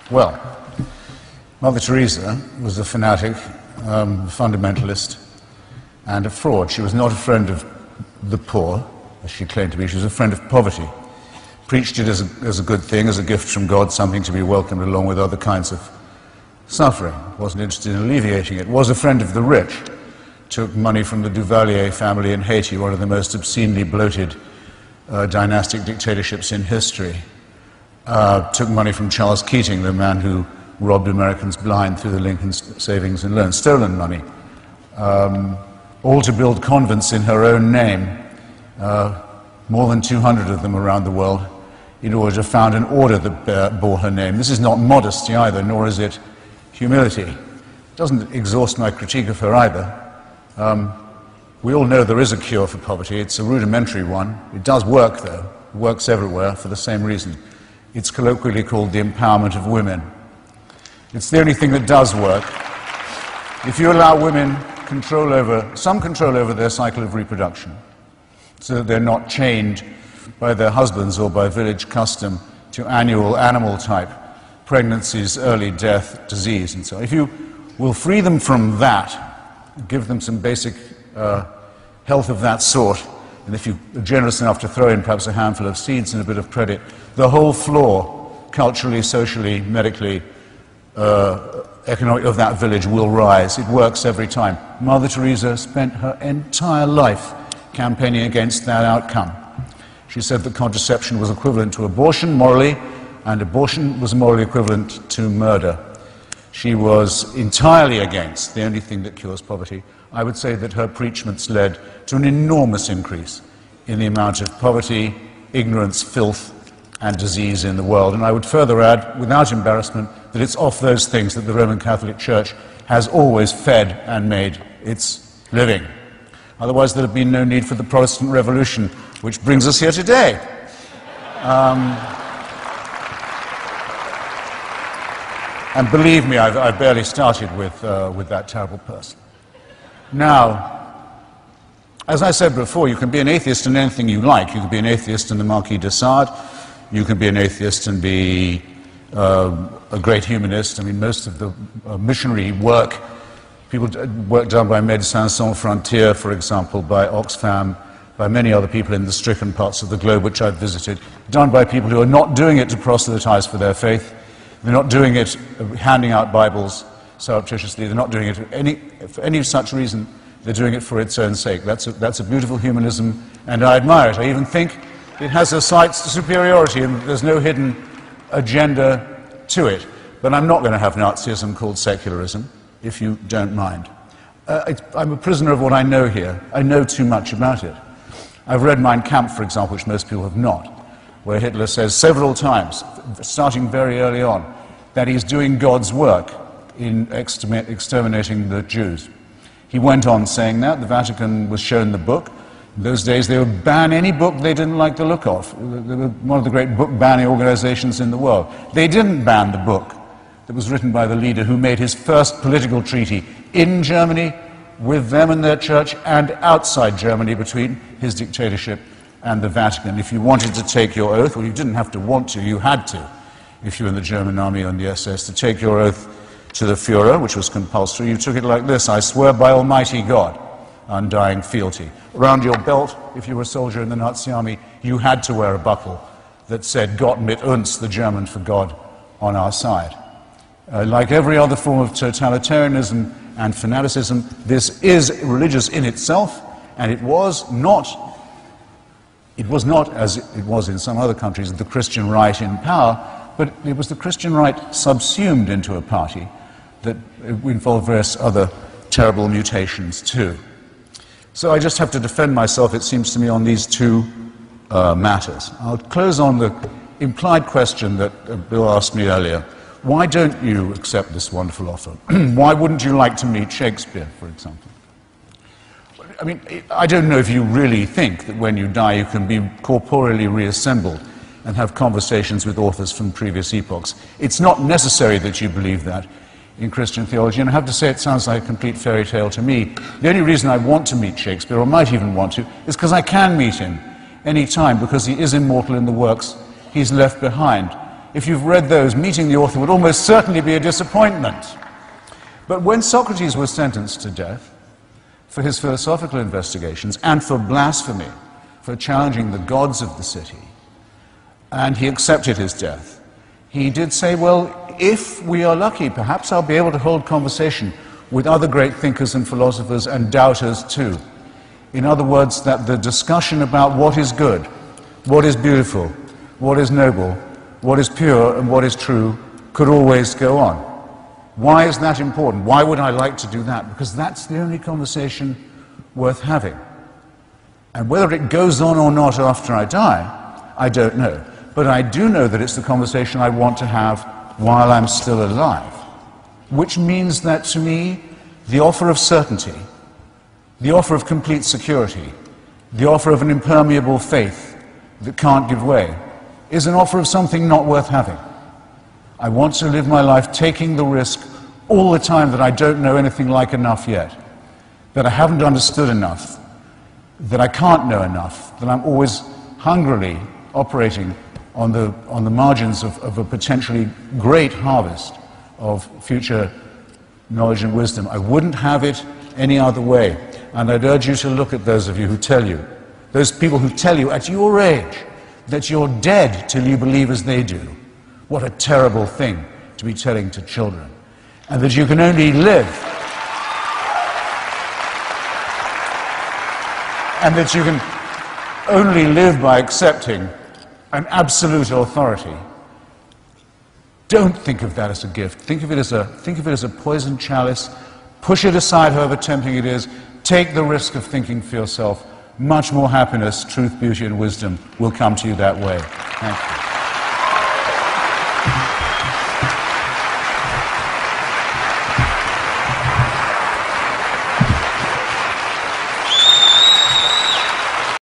Well, Mother Teresa was a fanatic, fundamentalist, and a fraud. She was not a friend of the poor, as she claimed to be. She was a friend of poverty. Preached it as a good thing, as a gift from God, something to be welcomed along with other kinds of suffering. Wasn't interested in alleviating it. Was a friend of the rich. Took money from the Duvalier family in Haiti, one of the most obscenely bloated dynastic dictatorships in history. Took money from Charles Keating, the man who robbed Americans blind through the Lincoln Savings and Loans. Stolen money. All to build convents in her own name, more than 200 of them around the world, in order to found an order that bore her name. This is not modesty either, nor is it humility. It doesn't exhaust my critique of her either. We all know there is a cure for poverty. It's a rudimentary one. It does work, though. It works everywhere for the same reason. It's colloquially called the empowerment of women. It's the only thing that does work. If you allow women some control over their cycle of reproduction, so that they're not chained by their husbands or by village custom to annual animal-type pregnancies, early death, disease, and so on. If you will free them from that, give them some basic health of that sort, and if you're generous enough to throw in perhaps a handful of seeds and a bit of credit, the whole floor, culturally, socially, medically, economic, of that village will rise. It works every time. Mother Teresa spent her entire life campaigning against that outcome. She said that contraception was equivalent to abortion morally, and abortion was morally equivalent to murder. She was entirely against the only thing that cures poverty. I would say that her preachments led to an enormous increase in the amount of poverty, ignorance, filth, and disease in the world. And I would further add, without embarrassment, that it's off those things that the Roman Catholic Church has always fed and made its living. Otherwise, there would have been no need for the Protestant Revolution, which brings us here today. And believe me, I've barely started with that terrible person. Now, as I said before, you can be an atheist in anything you like. You can be an atheist in the Marquis de Sade. You can be an atheist and be a great humanist. I mean, most of the missionary work, work done by Médecins Sans Frontières, for example, by Oxfam, by many other people in the stricken parts of the globe which I've visited, done by people who are not doing it to proselytize for their faith. They're not doing it handing out Bibles surreptitiously. They're not doing it for any such reason. They're doing it for its own sake. That's a beautiful humanism, and I admire it. I even think it has a slight superiority, and there's no hidden agenda to it. But I'm not going to have Nazism called secularism, if you don't mind. I'm a prisoner of what I know here. I know too much about it. I've read Mein Kampf, for example, which most people have not, where Hitler says several times, starting very early on, that he's doing God's work in exterminating the Jews. He went on saying that. The Vatican was shown the book. In those days, they would ban any book they didn't like the look of. They were one of the great book-banning organizations in the world. They didn't ban the book that was written by the leader who made his first political treaty in Germany with them and their church, and outside Germany between his dictatorship and the Vatican. If you wanted to take your oath, well, you didn't have to want to, you had to, if you were in the German army or in the SS, to take your oath to the Führer, which was compulsory. You took it like this: I swear by Almighty God, undying fealty. Around your belt, if you were a soldier in the Nazi army, you had to wear a buckle that said Gott mit uns, the German for God on our side. Like every other form of totalitarianism and fanaticism, this is religious in itself, and it was not, as it was in some other countries, the Christian right in power, but it was the Christian right subsumed into a party that involved various other terrible mutations too. So I just have to defend myself, it seems to me, on these two matters. I'll close on the implied question that Bill asked me earlier. Why don't you accept this wonderful offer? Why wouldn't you like to meet Shakespeare, for example? I mean, I don't know if you really think that when you die you can be corporeally reassembled and have conversations with authors from previous epochs. It's not necessary that you believe that in Christian theology, and I have to say it sounds like a complete fairy tale to me. The only reason I want to meet Shakespeare, or might even want to, is because I can meet him any time, because he is immortal in the works he's left behind. if you've read those, meeting the author would almost certainly be a disappointment. But when Socrates was sentenced to death for his philosophical investigations and for blasphemy, for challenging the gods of the city, and he accepted his death, he did say, well, if we are lucky, perhaps I'll be able to hold conversation with other great thinkers and philosophers and doubters too. In other words, that the discussion about what is good, what is beautiful, what is noble, what is pure and what is true could always go on. Why is that important? Why would I like to do that? Because that's the only conversation worth having. And whether it goes on or not after I die, I don't know. But I do know that it's the conversation I want to have while I'm still alive. Which means that to me, the offer of certainty, the offer of complete security, the offer of an impermeable faith that can't give way, is an offer of something not worth having. I want to live my life taking the risk all the time that I don't know anything like enough yet, that I haven't understood enough, that I can't know enough, that I'm always hungrily operating on the margins of a potentially great harvest of future knowledge and wisdom. I wouldn't have it any other way. And I'd urge you to look at those of you who tell you, those people who tell you at your age that you're dead till you believe as they do. What a terrible thing to be telling to children. And that you can only live, and that you can only live by accepting an absolute authority. Don't think of that as a gift. Think of it as a poisoned chalice. Push it aside, however tempting it is. Take the risk of thinking for yourself. Much more happiness, truth, beauty, and wisdom will come to you that way. Thank you.